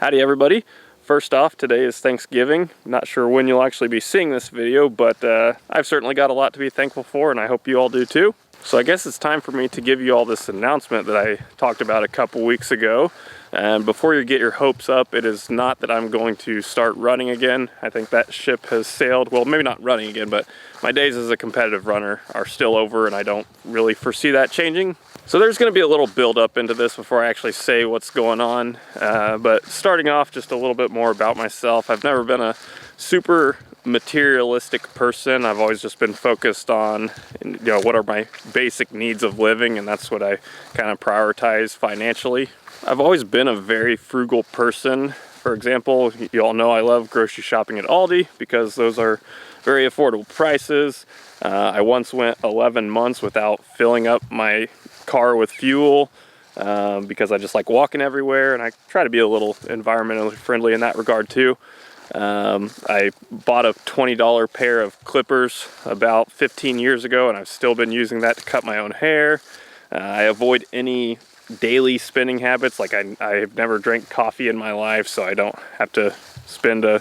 Howdy everybody. First off, today is Thanksgiving. Not sure when you'll actually be seeing this video, but I've certainly got a lot to be thankful for, and I hope you all do too. So I guess it's time for me to give you all this announcement that I talked about a couple weeks ago. And before you get your hopes up, it is not that I'm going to start running again. I think that ship has sailed. Well, maybe not running again, but my days as a competitive runner are still over, and I don't really foresee that changing. So there's going to be a little build up into this before I actually say what's going on. But starting off, just a little bit more about myself. I've never been a super materialistic person. I've always just been focused on, what are my basic needs of living, and that's what I kind of prioritize financially. I've always been a very frugal person. For example, you all know I love grocery shopping at Aldi because those are very affordable prices. I once went 11 months without filling up my car with fuel because I just like walking everywhere, and I try to be a little environmentally friendly in that regard too. I bought a $20 pair of clippers about 15 years ago, and I've still been using that to cut my own hair. I avoid any daily spending habits. Like I've never drank coffee in my life, so I don't have to spend a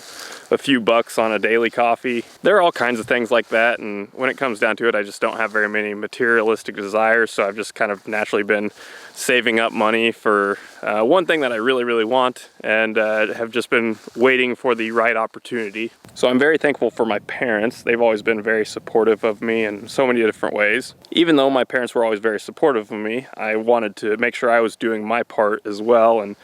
few bucks on a daily coffee. There are all kinds of things like that, and when it comes down to it, I just don't have very many materialistic desires, so I've just kind of naturally been saving up money for one thing that I really want, and have just been waiting for the right opportunity. So I'm very thankful for my parents. They've always been very supportive of me in so many different ways. Even though my parents were always very supportive of me, I wanted to make sure I was doing my part as well, and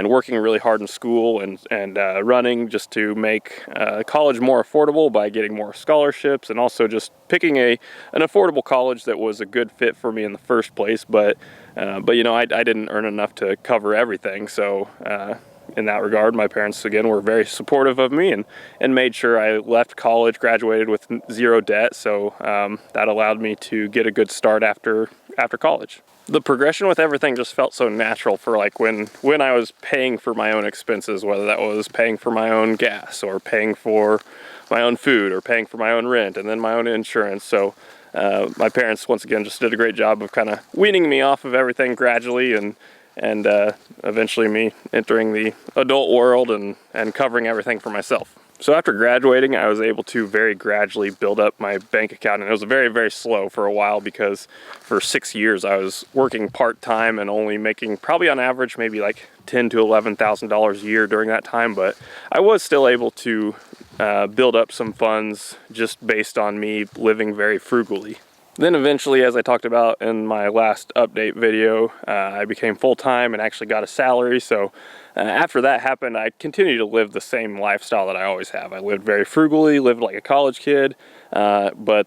working really hard in school and running just to make college more affordable by getting more scholarships, and also just picking an affordable college that was a good fit for me in the first place. But I didn't earn enough to cover everything. So in that regard, my parents again were very supportive of me and made sure I left college, graduated with zero debt. So that allowed me to get a good start after college. The progression with everything just felt so natural for like when I was paying for my own expenses, whether that was paying for my own gas or paying for my own food or paying for my own rent and then my own insurance. So my parents once again just did a great job of kind of weaning me off of everything gradually, and eventually me entering the adult world and covering everything for myself. So after graduating, I was able to very gradually build up my bank account, and it was very slow for a while because for 6 years I was working part-time and only making probably on average maybe like $10,000 to $11,000 a year during that time, but I was still able to build up some funds just based on me living very frugally. Then eventually, as I talked about in my last update video, I became full-time and actually got a salary. So after that happened, I continued to live the same lifestyle that I always have. I lived very frugally, lived like a college kid, but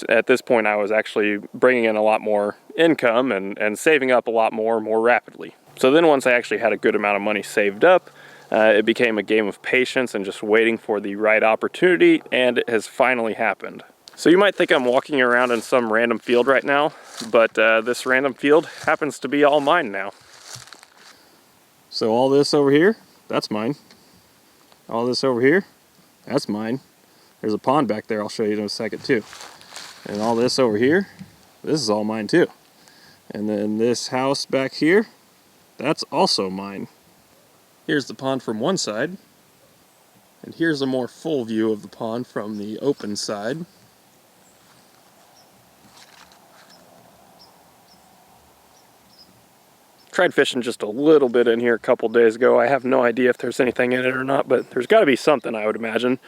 at this point I was actually bringing in a lot more income and saving up a lot more rapidly. So then once I actually had a good amount of money saved up, it became a game of patience and just waiting for the right opportunity, and it has finally happened. So you might think I'm walking around in some random field right now, but this random field happens to be all mine now. So all this over here, that's mine. All this over here, that's mine. There's a pond back there I'll show you in a second too. And all this over here, this is all mine too. And then this house back here, that's also mine. Here's the pond from one side, and here's a more full view of the pond from the open side. Tried fishing just a little bit in here a couple days ago. I have no idea if there's anything in it or not, but there's got to be something, I would imagine.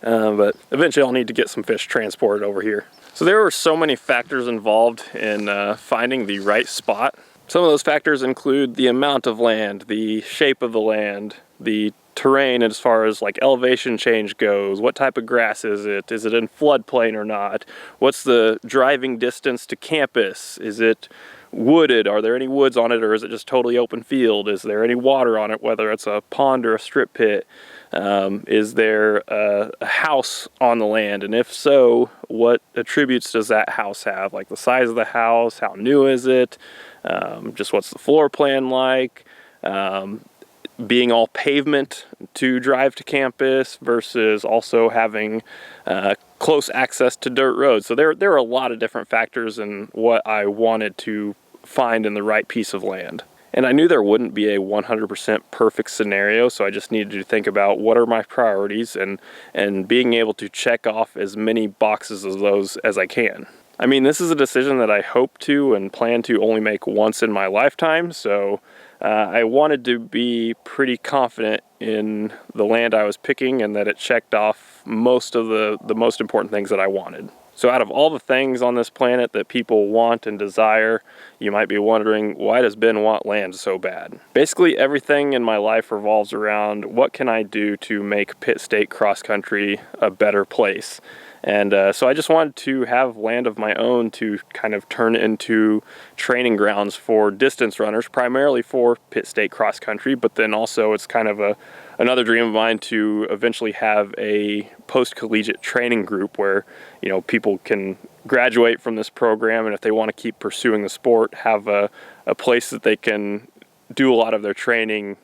But eventually I'll need to get some fish transported over here. So there were so many factors involved in finding the right spot. Some of those factors include the amount of land, the shape of the land, the terrain as far as like elevation change goes, what type of grass is it in floodplain or not, what's the driving distance to campus, is it wooded, are there any woods on it, or is it just totally open field, is there any water on it, whether it's a pond or a strip pit, is there a house on the land, and if so, what attributes does that house have, like the size of the house, how new is it, just what's the floor plan like, being all pavement to drive to campus versus also having close access to dirt roads. So there are a lot of different factors in what I wanted to find in the right piece of land. And I knew there wouldn't be a 100% perfect scenario, so I just needed to think about what are my priorities and being able to check off as many boxes of those as I can. I mean, this is a decision that I hope to and plan to only make once in my lifetime, so I wanted to be pretty confident in the land I was picking and that it checked off most of the most important things that I wanted. So out of all the things on this planet that people want and desire, you might be wondering, why does Ben want land so bad? Basically, everything in my life revolves around what can I do to make Pitt State cross country a better place. And so I just wanted to have land of my own to kind of turn into training grounds for distance runners, primarily for Pitt State cross country, but then also it's kind of another dream of mine to eventually have a post-collegiate training group where, you know, people can graduate from this program, and if they want to keep pursuing the sport, have a place that they can do a lot of their training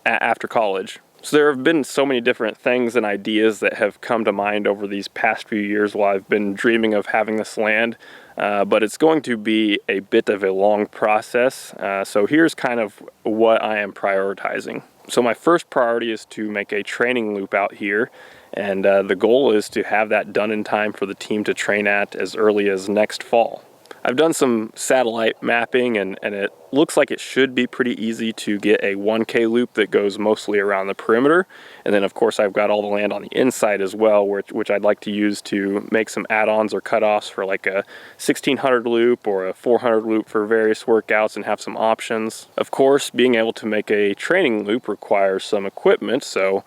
after college. So there have been so many different things and ideas that have come to mind over these past few years while I've been dreaming of having this land, but it's going to be a bit of a long process. So here's kind of what I am prioritizing. So my first priority is to make a training loop out here, and the goal is to have that done in time for the team to train at as early as next fall. I've done some satellite mapping and it looks like it should be pretty easy to get a 1K loop that goes mostly around the perimeter. And then of course I've got all the land on the inside as well, which I'd like to use to make some add-ons or cutoffs for like a 1600 loop or a 400 loop for various workouts and have some options. Of course, being able to make a training loop requires some equipment, so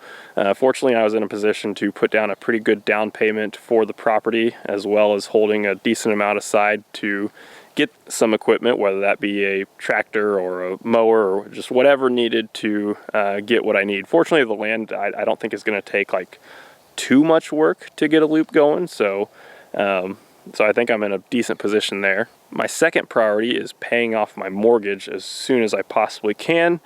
fortunately I was in a position to put down a pretty good down payment for the property, as well as holding a decent amount aside to get some equipment, whether that be a tractor or a mower or just whatever needed to get what I need. Fortunately, the land I don't think is going to take like too much work to get a loop going, so I think I'm in a decent position there. My second priority is paying off my mortgage as soon as I possibly can.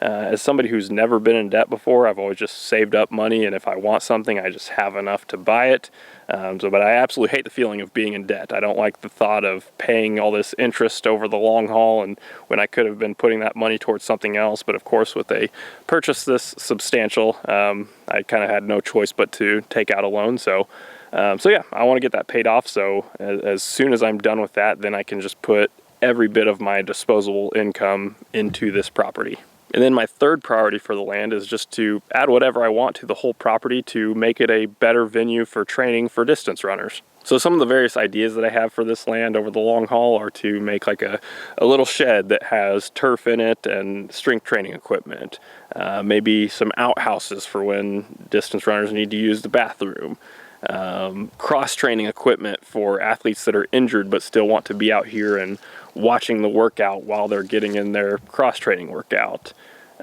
As somebody who's never been in debt before, I've always just saved up money, and if I want something, I just have enough to buy it. But I absolutely hate the feeling of being in debt. I don't like the thought of paying all this interest over the long haul, and when I could have been putting that money towards something else. But of course, with a purchase this substantial, I kind of had no choice but to take out a loan. So yeah, I want to get that paid off. So as soon as I'm done with that, then I can just put every bit of my disposable income into this property. And then my third priority for the land is just to add whatever I want to the whole property to make it a better venue for training for distance runners. So some of the various ideas that I have for this land over the long haul are to make like a little shed that has turf in it and strength training equipment. Maybe some outhouses for when distance runners need to use the bathroom. Cross-training equipment for athletes that are injured but still want to be out here and watching the workout while they're getting in their cross-training workout.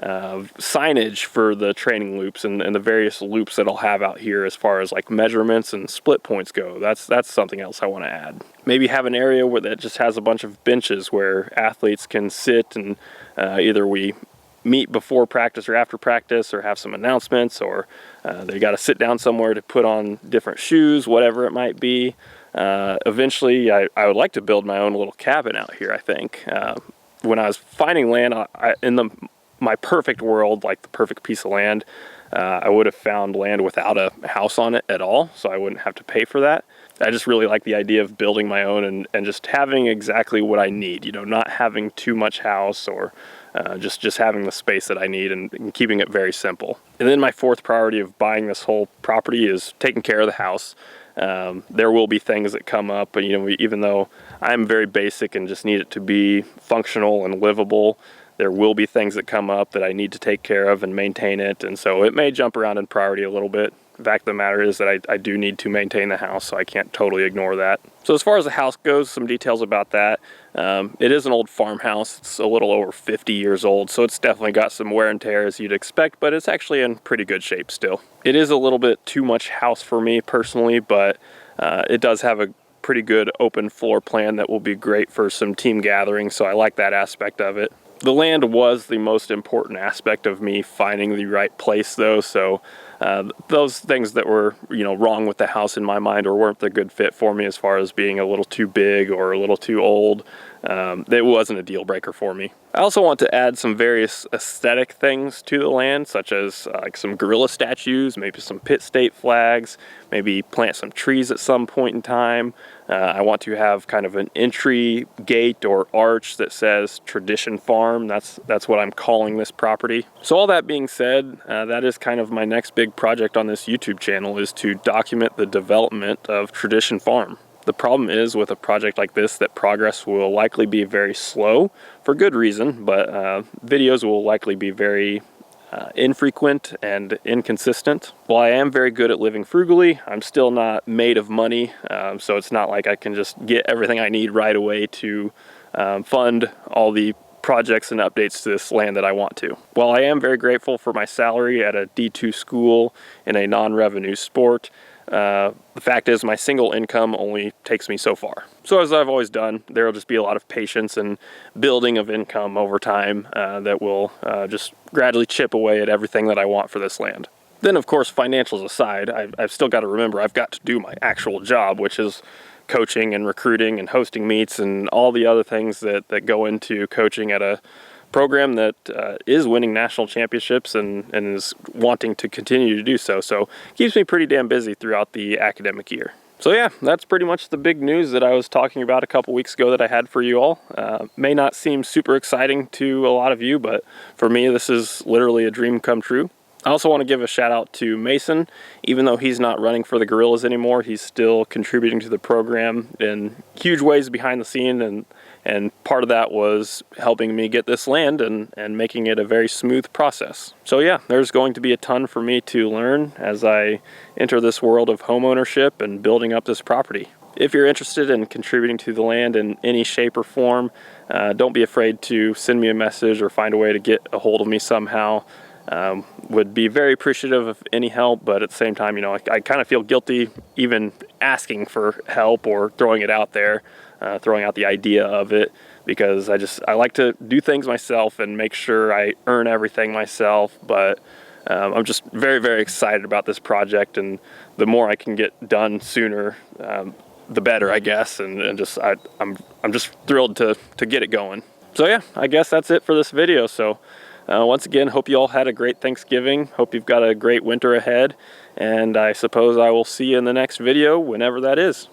Signage for the training loops and the various loops that I'll have out here as far as like measurements and split points go. That's something else I want to add. Maybe have an area where that just has a bunch of benches where athletes can sit and either we meet before practice or after practice, or have some announcements, or they got to sit down somewhere to put on different shoes, whatever it might be. Eventually, I would like to build my own little cabin out here, I think. When I was finding land, my perfect world, like the perfect piece of land, I would have found land without a house on it at all, so I wouldn't have to pay for that. I just really like the idea of building my own and just having exactly what I need, not having too much house or just having the space that I need and keeping it very simple. And then my fourth priority of buying this whole property is taking care of the house. There will be things that come up, but even though I'm very basic and just need it to be functional and livable, there will be things that come up that I need to take care of and maintain it, and so it may jump around in priority a little bit. The fact of the matter is that I do need to maintain the house, so I can't totally ignore that. So as far as the house goes, some details about that. It is an old farmhouse. It's a little over 50 years old, so it's definitely got some wear and tear as you'd expect, but it's actually in pretty good shape still. It is a little bit too much house for me personally, but it does have a pretty good open floor plan that will be great for some team gatherings, so I like that aspect of it. The land was the most important aspect of me finding the right place though, so those things that were wrong with the house in my mind or weren't the good fit for me as far as being a little too big or a little too old, it wasn't a deal breaker for me. I also want to add some various aesthetic things to the land, such as like some gorilla statues, maybe some Pitt State flags, maybe plant some trees at some point in time. I want to have kind of an entry gate or arch that says Tradition Farm. That's what I'm calling this property. So all that being said, that is kind of my next big project on this YouTube channel, is to document the development of Tradition Farm. The problem is with a project like this that progress will likely be very slow for good reason, but videos will likely be very infrequent and inconsistent. While I am very good at living frugally, I'm still not made of money, so it's not like I can just get everything I need right away to fund all the projects and updates to this land that I want to. While I am very grateful for my salary at a D2 school in a non-revenue sport, the fact is my single income only takes me so far. So as I've always done, there will just be a lot of patience and building of income over time that will just gradually chip away at everything that I want for this land. Then of course, financials aside, I've still got to remember I've got to do my actual job, which is coaching and recruiting and hosting meets and all the other things that go into coaching at a program that is winning national championships and is wanting to continue to do so. So it keeps me pretty damn busy throughout the academic year. So yeah, that's pretty much the big news that I was talking about a couple weeks ago that I had for you all. May not seem super exciting to a lot of you, but for me, this is literally a dream come true. I also want to give a shout out to Mason. Even though he's not running for the Gorillas anymore, he's still contributing to the program in huge ways behind the scene, and part of that was helping me get this land and making it a very smooth process. So yeah, there's going to be a ton for me to learn as I enter this world of homeownership and building up this property. If you're interested in contributing to the land in any shape or form, don't be afraid to send me a message or find a way to get a hold of me somehow. Would be very appreciative of any help, but at the same time, I kind of feel guilty even asking for help or throwing it out there, throwing out the idea of it, because I like to do things myself and make sure I earn everything myself. But I'm just very, very excited about this project, and the more I can get done sooner, the better, I guess. And I'm just thrilled to get it going. So yeah, I guess that's it for this video. So once again, hope you all had a great Thanksgiving. Hope you've got a great winter ahead, and I suppose I will see you in the next video, whenever that is.